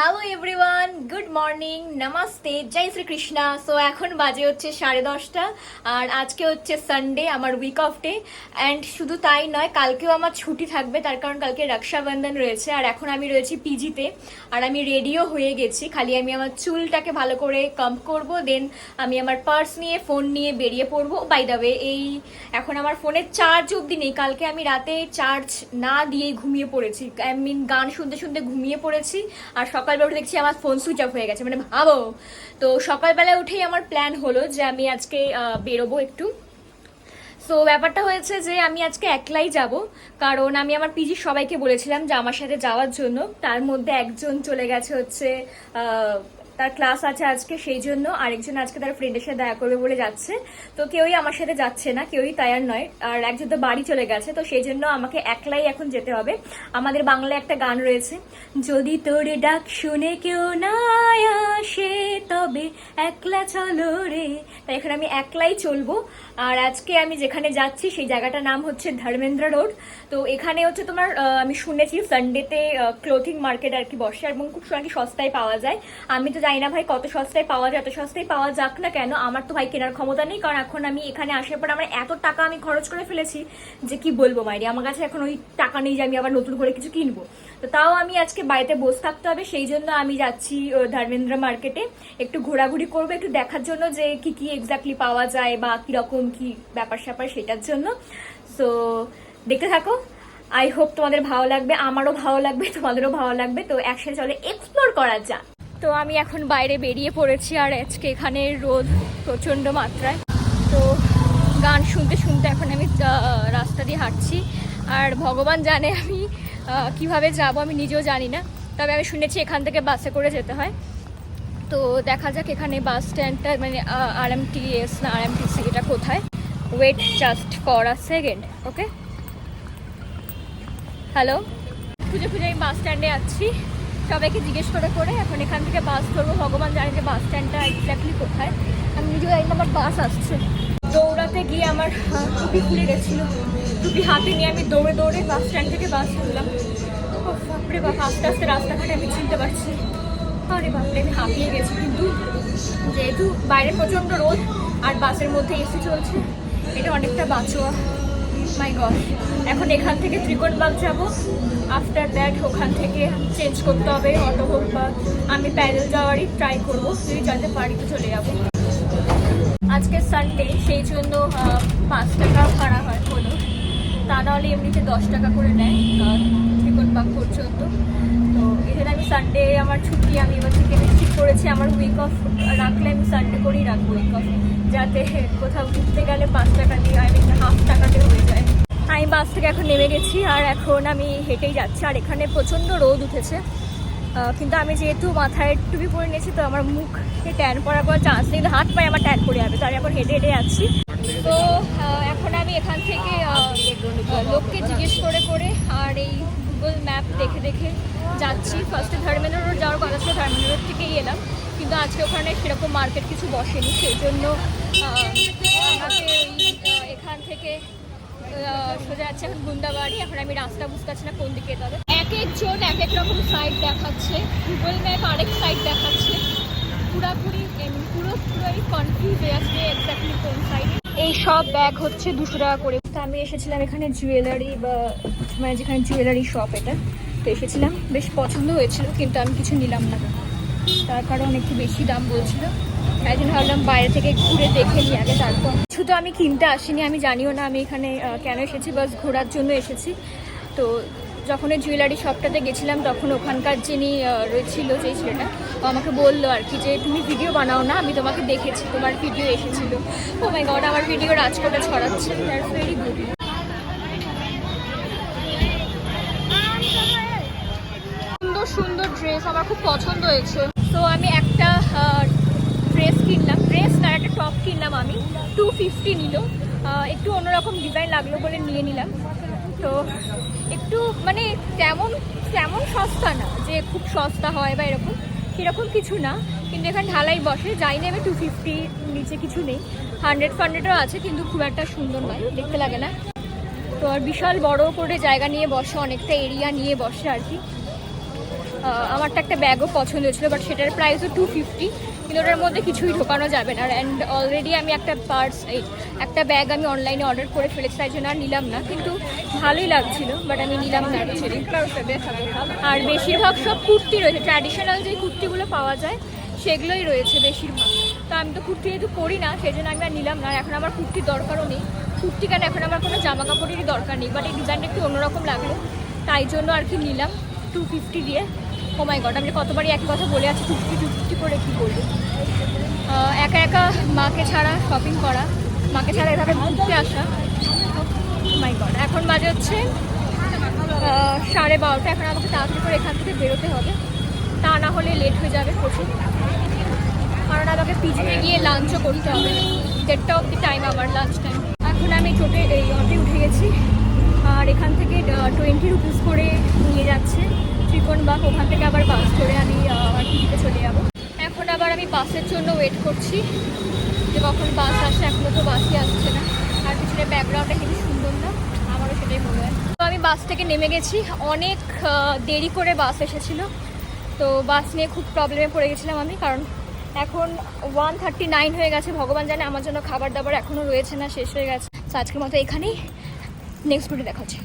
Hello everyone, good morning, নমস্তে, জয় Shrikrishna. So এখন বাজে হচ্ছে 10:30 আর আজকে হচ্ছে সানডে, আমার উইক অফ ডে। অ্যান্ড শুধু তাই নয়, কালকেও আমার ছুটি থাকবে, তার কারণ কালকে রক্ষাবন্ধন রয়েছে। আর এখন আমি রয়েছি পিজিতে, আর আমি রেডিও হয়ে গেছি। খালি আমি আমার চুলটাকে ভালো করে কাম্প করব, দেন আমি আমার পার্স নিয়ে, ফোন নিয়ে বেরিয়ে পড়বো। বাই দ্য ওয়ে, এখন আমার ফোনের চার্জ অবধি নেই। কালকে আমি রাতে চার্জ না দিয়েই ঘুমিয়ে পড়েছি, আই মিন গান শুনতে শুনতে ঘুমিয়ে পড়েছি। আর সকালবেলা উঠে দেখছি আমার ফোন সুইচ অফ হয়ে গেছে, মানে ভাবো। তো সকালবেলা উঠেই আমার প্ল্যান হলো যে আমি আজকে বেরোবো একটু। সো ব্যাপারটা হয়েছে যে আমি আজকে একলাই যাব, কারণ আমি আমার পিজির সবাইকে বলেছিলাম যে আমার সাথে যাওয়ার জন্য। তার মধ্যে একজন চলে গেছে হচ্ছে তার ক্লাস আছে আজকে, সেই জন্য। আরেকজন আজকে তার ফ্রেন্ডের সাথে দেখা করবে বলে যাচ্ছে। তো কেউই আমার সাথে যাচ্ছে না, কেউই তৈরি নয়। আর একজন তো বাড়ি চলে গেছে, তো সেই জন্য আমাকে একলাই এখন যেতে হবে। আমাদের বাংলায় একটা গান রয়েছে, যদি তোর ডাক শুনে কেউ না আসে তবে একলা চলো রে। তাই এখন আমি একলাই চলবো। আর আজকে আমি যেখানে যাচ্ছি সেই জায়গাটার নাম হচ্ছে ধর্মেন্দ্র রোড। তো এখানে হচ্ছে তোমার আমি শুনেছি সানডেতে ক্লোথিং মার্কেট আর কি বসে, এবং খুব নাকি সস্তায় পাওয়া যায়। আমি তো জানি না ভাই কত সস্তায় পাওয়া যায়, এত সস্তায় পাওয়া যাক না কেন, আমার তো ভাই কেনার ক্ষমতা নেই। কারণ এখন আমি এখানে আসার পর আমার এত টাকা আমি খরচ করে ফেলেছি যে কি বলবো মাইরি, আমার কাছে এখন ওই টাকা নেই যে আমি আবার নতুন করে কিছু কিনবো। তো তাও আমি আজকে বাড়িতে বসে থাকতে হবে, সেই জন্য আমি যাচ্ছি ধর্মেন্দ্র মার্কেটে। একটু ঘোরাঘুরি করবো, একটু দেখার জন্য যে কি কি এক্স্যাক্টলি পাওয়া যায় বা কিরকম কি ব্যাপার স্যাপার, সেটার জন্য। সো দেখতে থাকো, আই হোপ তোমাদের ভালো লাগবে, আমারও ভালো লাগবে, তোমাদেরও ভালো লাগবে। তো একসাথে চলে এক্সপ্লোর করা যাক। তো আমি এখন বাইরে বেরিয়ে পড়েছি, আর আজকে এখানে রোদ প্রচণ্ড মাত্রায়। তো গান শুনতে শুনতে এখন আমি রাস্তা দিয়ে হাঁটছি। আর ভগবান জানে আমি কিভাবে যাব, আমি নিজেও জানি না। তবে আমি শুনেছি এখান থেকে বাসে করে যেতে হয়। তো দেখা যাক এখানে বাস স্ট্যান্ডটা, মানে আরএমটিএস না আরএমটিসি, এটা কোথায়। Wait just for a second, okay. Hello, খুঁজে খুঁজে আমি বাস স্ট্যান্ডে যাচ্ছি, সবাইকে জিজ্ঞেস করে করে এখন এখান থেকে বাস ধরবো। ভগবান জানে যে বাস স্ট্যান্ডটা এক্স্যাক্টলি কোথায়, আমি নিজেও জানি না। আমার বাস আসছে। দৌড়াতে গিয়ে আমার টুপি খুলে গেছিলো, টুপি হাতে নিয়ে আমি দৌড়ে দৌড়ে বাস স্ট্যান্ড থেকে বাস ধরলাম। বাপরে বাপ, আস্তে আস্তে রাস্তাঘাটে আমি চিনতে পারছি। আরে বাপরে, আমি হাঁপিয়ে গেছি। কিন্তু যেহেতু বাইরে প্রচণ্ড রোদ আর বাসের মধ্যে এসি চলছে, এটা অনেকটা বাঁচোয়া। মাই গড, এখন এখান থেকে ত্রিকোণবাগ যাব। আফটার দ্যাট ওখান থেকে চেঞ্জ করতে হবে, অটো হোক বা আমি প্যাডেল যাওয়ারই ট্রাই করবো, যদি যেতে পারি তো চলে যাবো। আজকে সানডে, সেই জন্য 5 টাকা ভাড়া হয় হলো, তা নাহলে এমনিতে 10 টাকা করে নেয় ত্রিকোণবাগ পর্যন্ত। তো এখানে আমি সানডে আমার ছুটি, আমি এবার থেকে ঠিক করেছি আমার উইক অফ রাখলে আমি সানডে করেই রাখবো উইক অফ, যাতে কোথাও ঘুরতে গেলে 5 টাকা দিয়ে, আমি 1/2 টাকাতে হয়ে যায়। আমি বাস থেকে এখন নেমে গেছি, আর এখন আমি হেঁটেই যাচ্ছি। আর এখানে প্রচণ্ড রোদ উঠেছে, কিন্তু আমি যেহেতু মাথায় টুপি পরে নিয়েছি, তো আমার মুখে ট্যান পড়ার কোনো চান্স নেই, হাত পায়ে আমার ট্যান পড়ে যাবে। তো আমি এখন হেঁটে হেঁটে যাচ্ছি। তো এখন আমি এখান থেকে লোককে জিজ্ঞেস করে করে আর এই গুগল ম্যাপ দেখে দেখে যাচ্ছি। ফার্স্টে ধর্মেন্দ্র রোড যাওয়ার কথা ছিল, ধর্মেন্দ্র রোড থেকেই এলাম, কিন্তু আজকে ওখানে সেরকম মার্কেট কিছু বসেনি, সেই জন্য আমাকে এখান থেকে সোজা যাচ্ছে এখন গুন্দাবাড়ি। এখন আমি রাস্তা বুঝতে পারছি না কোন দিকে যেতে হবে। এক একজন এক এক রকম সাইড দেখাচ্ছে, গুগল ম্যাপ আরেক সাইড দেখাচ্ছে, পুরোপুরি কনফিউজ হয়ে আসছে এক্স্যাক্টলি কোন সাইড। এই সব ব্যাগ হচ্ছে 200 টাকা করে। তো আমি এসেছিলাম এখানে জুয়েলারি, বা মানে যেখানে জুয়েলারি শপ, এটা তো এসেছিলাম, বেশ পছন্দ হয়েছিল, কিন্তু আমি কিছু নিলাম না, তার কারণ একটু বেশি দাম বলছিল। তাই জন্য ভাবলাম বাইরে থেকে ঘুরে দেখে নিই আগে, তারপর। কিছু তো আমি কিনতে আসিনি, আমি জানিও না আমি এখানে কেন এসেছি, বাস ঘোরার জন্য এসেছি। তো যখন এই জুয়েলারি শপটাতে গেছিলাম, তখন ওখানকার যিনি রয়েছিল, যেই ছেলেটা, ও আমাকে বললো আর কি যে তুমি ভিডিও বানাও না, আমি তোমাকে দেখেছি, তোমার ভিডিও এসেছিলো। ও মাই গড, আমার ভিডিও রাজকোটে ছড়াচ্ছে, দ্যাটস ভেরি গুড। সুন্দর সুন্দর ড্রেস আমার খুব পছন্দ হয়েছে। তো আমি একটা ড্রেস কিনলাম, ড্রেস না একটা টপ কিনলাম আমি, 250 নিল। একটু অন্যরকম ডিজাইন লাগলো বলে নিয়ে নিলাম। তো একটু মানে তেমন সস্তা না যে খুব সস্তা হয় বা এরকম, সেরকম কিছু না, কিন্তু এখানে ঢালাই বসে, যাই নেবে 250 নিচে কিছু নেই। 100-100ও আছে, কিন্তু খুব একটা সুন্দর নয়, দেখতে লাগে না। তো আর বিশাল বড় করে জায়গা নিয়ে বসে, অনেকটা এরিয়া নিয়ে বসে আর কি। আমারটা একটা ব্যাগও পছন্দ হয়েছিলো, বাট সেটার প্রাইসও 250, কিন্তু ওটার মধ্যে কিছুই ঢোকানো যাবে না। অ্যান্ড অলরেডি আমি একটা ব্যাগ আমি অনলাইনে অর্ডার করে ফেলেছি, তাই জন্য আর নিলাম না, কিন্তু ভালোই লাগছিল, বাট আমি নিলাম না অ্যাকচুয়ালি। আর বেশিরভাগ সব কুর্তি রয়েছে, ট্র্যাডিশনাল যে কুর্তিগুলো পাওয়া যায় সেগুলোই রয়েছে বেশিরভাগ। তো আমি তো কুর্তি যেহেতু পরি না, সেই জন্য আমি আর নিলাম না। আর এখন আমার কুর্তির দরকারও নেই, কুর্তি কেন, এখন আমার কোনো জামা কাপড়েরই দরকার নেই, বাট এই ডিজাইনটা একটু অন্যরকম লাগলো, তাই জন্য আর কি নিলাম 250 দিয়ে। ও মাই গড, আমি কতবারই একই কথা বলে আছি, 250 করে কী বলবো। একা একা মাকে ছাড়া শপিং করা, মাকে ছাড়া এভাবে ঘুরতে আসা। মাই গড, এখন বাজে হচ্ছে 12:30। এখন আমাকে তাড়াতাড়ি করে এখান থেকে বেরোতে হবে, তা না হলে লেট হয়ে যাবে প্রচুর, কারণ আমাকে পিজিতে গিয়ে লাঞ্চও করতে হবে। 1:30 অব্দি টাইম আমার লাঞ্চ টাইম। এখন আমি এই অটোয় উঠে গেছি, আর এখান থেকে 20 রুপিস করে নিয়ে যাচ্ছে ত্রিকোণবাগ, ওখান থেকে আবার বাস করে আমি পিজিতে চলে যাবো। এখন আবার আমি বাসের জন্য ওয়েট করছি যে কখন বাস আসে, এখনও তো বাসই আসছে না। আর পিছনে ব্যাকগ্রাউন্ডটা কিন্তু সুন্দর না, আমারও সেটাই মনে হয়। তো আমি বাস থেকে নেমে গেছি, অনেক দেরি করে বাস এসেছিলো, তো বাস নিয়ে খুব প্রবলেমে পড়ে গেছিলাম আমি, কারণ এখন 1:39 হয়ে গেছে। ভগবান জানে আমার জন্য খাবার দাবার এখনও রয়েছে না, শেষ হয়ে গেছে। তো আজকের মতো এখানেই, নেক্সট ভিডিও দেখা হচ্ছে।